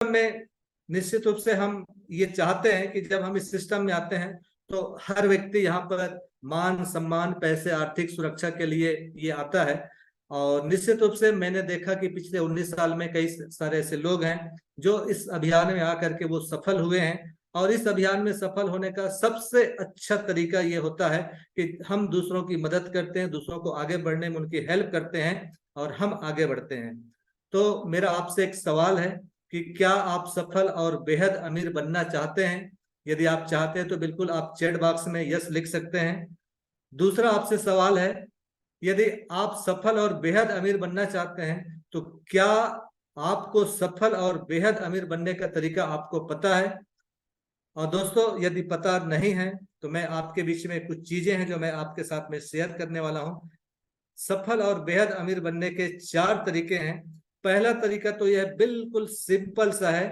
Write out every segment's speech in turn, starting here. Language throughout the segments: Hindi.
में निश्चित रूप से हम ये चाहते हैं कि जब हम इस सिस्टम में आते हैं तो हर व्यक्ति यहाँ पर मान सम्मान पैसे आर्थिक सुरक्षा के लिए ये आता है। और निश्चित रूप से मैंने देखा कि पिछले 19 साल में कई सारे ऐसे लोग हैं जो इस अभियान में आकर के वो सफल हुए हैं। और इस अभियान में सफल होने का सबसे अच्छा तरीका ये होता है कि हम दूसरों की मदद करते हैं, दूसरों को आगे बढ़ने में उनकी हेल्प करते हैं और हम आगे बढ़ते हैं। तो मेरा आपसे एक सवाल है कि क्या आप सफल और बेहद अमीर बनना चाहते हैं? यदि आप चाहते हैं तो बिल्कुल आप चैट बॉक्स में यस लिख सकते हैं। दूसरा आपसे सवाल है, यदि आप सफल और बेहद अमीर बनना चाहते हैं तो क्या आपको सफल और बेहद अमीर बनने का तरीका आपको पता है? और दोस्तों, यदि पता नहीं है तो मैं आपके बीच में कुछ चीजें हैं जो मैं आपके साथ में शेयर करने वाला हूं। सफल और बेहद अमीर बनने के 4 तरीके हैं। पहला तरीका तो यह बिल्कुल सिंपल सा है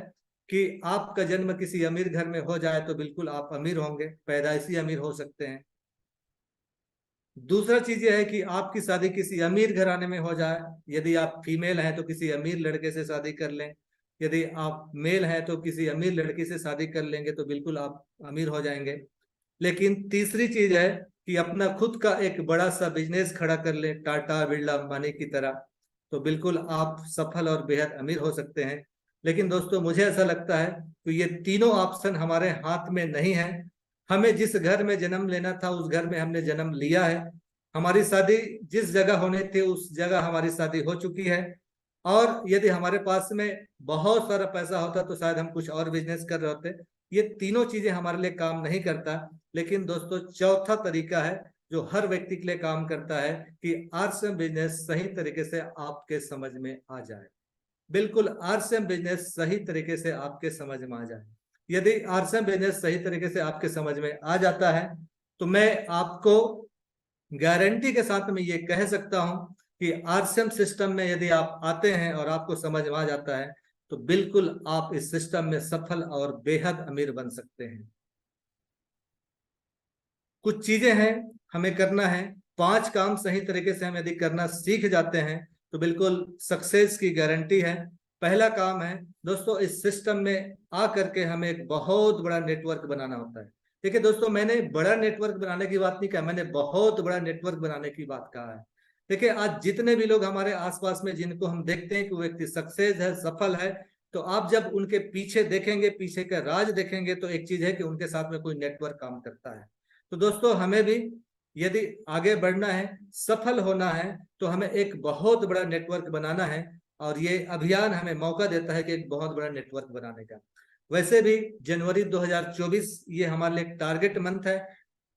कि आपका जन्म किसी अमीर घर में हो जाए तो बिल्कुल आप अमीर होंगे, पैदाइशी अमीर हो सकते हैं। दूसरा चीज यह है कि आपकी शादी किसी अमीर घराने में हो जाए। यदि आप फीमेल हैं तो किसी अमीर लड़के से शादी कर लें, यदि आप मेल हैं तो किसी अमीर लड़की से शादी कर लेंगे तो बिल्कुल आप अमीर हो जाएंगे। लेकिन तीसरी चीज है कि अपना खुद का एक बड़ा सा बिजनेस खड़ा कर ले, टाटा बिरला अंबानी की तरह, तो बिल्कुल आप सफल और बेहद अमीर हो सकते हैं। लेकिन दोस्तों, मुझे ऐसा लगता है कि ये तीनों ऑप्शन हमारे हाथ में नहीं है। हमें जिस घर में जन्म लेना था उस घर में हमने जन्म लिया है। हमारी शादी जिस जगह होने थी उस जगह हमारी शादी हो चुकी है। और यदि हमारे पास में बहुत सारा पैसा होता तो शायद हम कुछ और बिजनेस कर रहे होते। ये तीनों चीजें हमारे लिए काम नहीं करता। लेकिन दोस्तों, चौथा तरीका है जो हर व्यक्ति के लिए काम करता है कि आरसीएम बिजनेस सही तरीके से आपके समझ में आ जाए। बिल्कुल आरसीएम बिजनेस सही तरीके से आपके समझ में आ जाए। यदि आरसीएम बिजनेस सही तरीके से आपके समझ में आ जाता है तो मैं आपको गारंटी के साथ में ये कह सकता हूं कि आरसीएम सिस्टम में यदि आप आते हैं और आपको समझ में आ जाता है तो बिल्कुल आप इस सिस्टम में सफल और बेहद अमीर बन सकते हैं। कुछ चीजें हैं हमें करना है। 5 काम सही तरीके से हम यदि करना सीख जाते हैं तो बिल्कुल सक्सेस की गारंटी है। पहला काम है दोस्तों, इस सिस्टम में आ करके हमें एक बहुत बड़ा नेटवर्क बनाना होता है। देखिए दोस्तों, मैंने बड़ा नेटवर्क बनाने की बात नहीं कहा, मैंने बहुत बड़ा नेटवर्क बनाने की बात कहा है। देखिए, आज जितने भी लोग हमारे आसपास में जिनको हम देखते हैं कि वो व्यक्ति सक्सेस है, सफल है, तो आप जब उनके पीछे देखेंगे, पीछे का राज देखेंगे, तो एक चीज है कि उनके साथ में कोई नेटवर्क काम करता है। तो दोस्तों, हमें भी यदि आगे बढ़ना है, सफल होना है, तो हमें एक बहुत बड़ा नेटवर्क बनाना है। और ये अभियान हमें मौका देता है कि एक बहुत बड़ा नेटवर्क बनाने का। वैसे भी जनवरी 2024 ये हमारे लिए एक टारगेट मंथ है।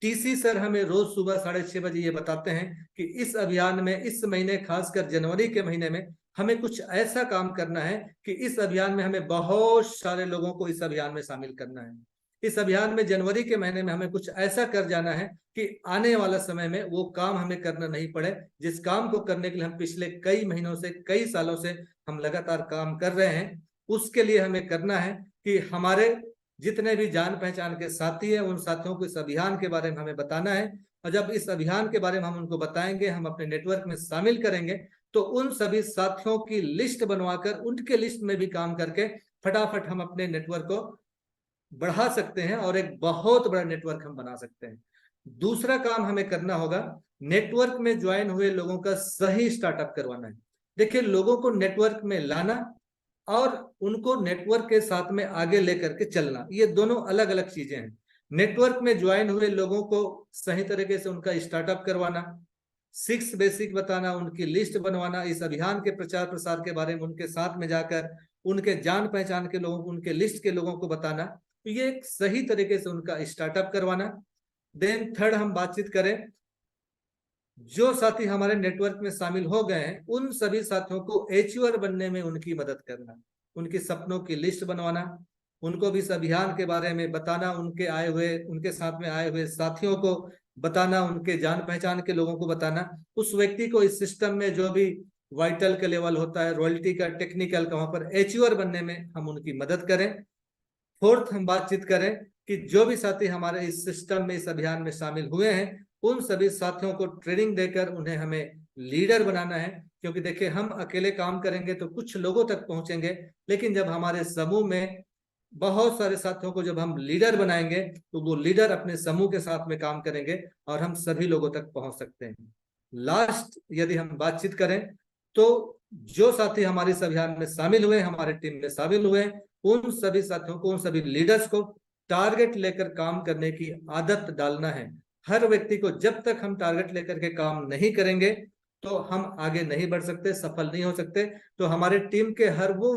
टीसी सर हमें रोज सुबह 6:30 बजे ये बताते हैं कि इस अभियान में, इस महीने, खासकर जनवरी के महीने में हमें कुछ ऐसा काम करना है कि इस अभियान में हमें बहुत सारे लोगों को इस अभियान में शामिल करना है। इस अभियान में जनवरी के महीने में हमें कुछ ऐसा कर जाना है कि आने वाला समय में वो काम हमें करना नहीं पड़े, जिस काम को करने के लिए हम पिछले कई महीनों से, कई सालों से हम लगातार काम कर रहे हैं। उसके लिए हमें करना है कि हमारे जितने भी जान पहचान के साथी हैं उन साथियों को इस अभियान के बारे में हमें बताना है। और जब इस अभियान के बारे में हम उनको बताएंगे, हम अपने नेटवर्क में शामिल करेंगे, तो उन सभी साथियों की लिस्ट बनवाकर उनके लिस्ट में भी काम करके फटाफट हम अपने नेटवर्क को बढ़ा सकते हैं और एक बहुत बड़ा नेटवर्क हम बना सकते हैं। दूसरा काम हमें करना होगा, नेटवर्क में ज्वाइन हुए लोगों का सही स्टार्टअप करवाना है। देखिए, लोगों को नेटवर्क में लाना और उनको नेटवर्क के साथ में आगे लेकर के चलना, ये दोनों अलग अलग चीजें हैं। नेटवर्क में ज्वाइन हुए लोगों को सही तरीके से उनका स्टार्टअप करवाना, 6 बेसिक बताना, उनकी लिस्ट बनवाना, इस अभियान के प्रचार प्रसार के बारे में उनके साथ में जाकर उनके जान पहचान के लोगों को, उनके लिस्ट के लोगों को बताना, तो ये एक सही तरीके से उनका स्टार्टअप करवाना। देन थर्ड हम बातचीत करें, जो साथी हमारे नेटवर्क में शामिल हो गए हैं उन सभी साथियों को एचयूआर बनने में उनकी मदद करना, उनके सपनों की लिस्ट बनवाना, उनको भी इस अभियान के बारे में बताना, उनके आए हुए, उनके साथ में आए हुए साथियों को बताना, उनके जान पहचान के लोगों को बताना। उस व्यक्ति को इस सिस्टम में जो भी वाइटल का लेवल होता है, रॉयल्टी का, टेक्निकल का, वहां पर एचयूआर बनने में हम उनकी मदद करें। फोर्थ हम बातचीत करें कि जो भी साथी हमारे इस सिस्टम में, इस अभियान में शामिल हुए हैं, उन सभी साथियों को ट्रेनिंग देकर उन्हें हमें लीडर बनाना है। क्योंकि देखिए, हम अकेले काम करेंगे तो कुछ लोगों तक पहुंचेंगे, लेकिन जब हमारे समूह में बहुत सारे साथियों को जब हम लीडर बनाएंगे तो वो लीडर अपने समूह के साथ में काम करेंगे और हम सभी लोगों तक पहुंच सकते हैं। लास्ट यदि हम बातचीत करें तो जो साथी हमारे इस अभियान में शामिल हुए, हमारे टीम में शामिल हुए, उन सभी साथियों को, उन सभी लीडर्स को टारगेट लेकर काम करने की आदत डालना है। हर व्यक्ति को, जब तक हम टारगेट लेकर के काम नहीं करेंगे तो हम आगे नहीं बढ़ सकते, सफल नहीं हो सकते। तो हमारे टीम के हर वो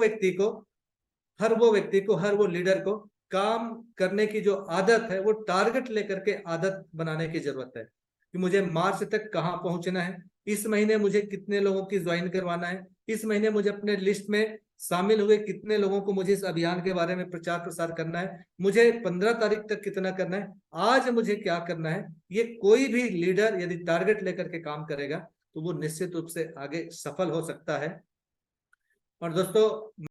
लीडर को काम करने की जो आदत है वो टारगेट लेकर के आदत बनाने की जरूरत है कि मुझे मार्च तक कहाँ पहुंचना है, इस महीने मुझे कितने लोगों की ज्वाइन करवाना है, इस महीने मुझे अपने लिस्ट में शामिल हुए कितने लोगों को मुझे इस अभियान के बारे में प्रचार प्रसार करना है, मुझे 15 तारीख तक कितना करना है, आज मुझे क्या करना है। ये कोई भी लीडर यदि टारगेट लेकर के काम करेगा तो वो निश्चित रूप से आगे सफल हो सकता है। और दोस्तों,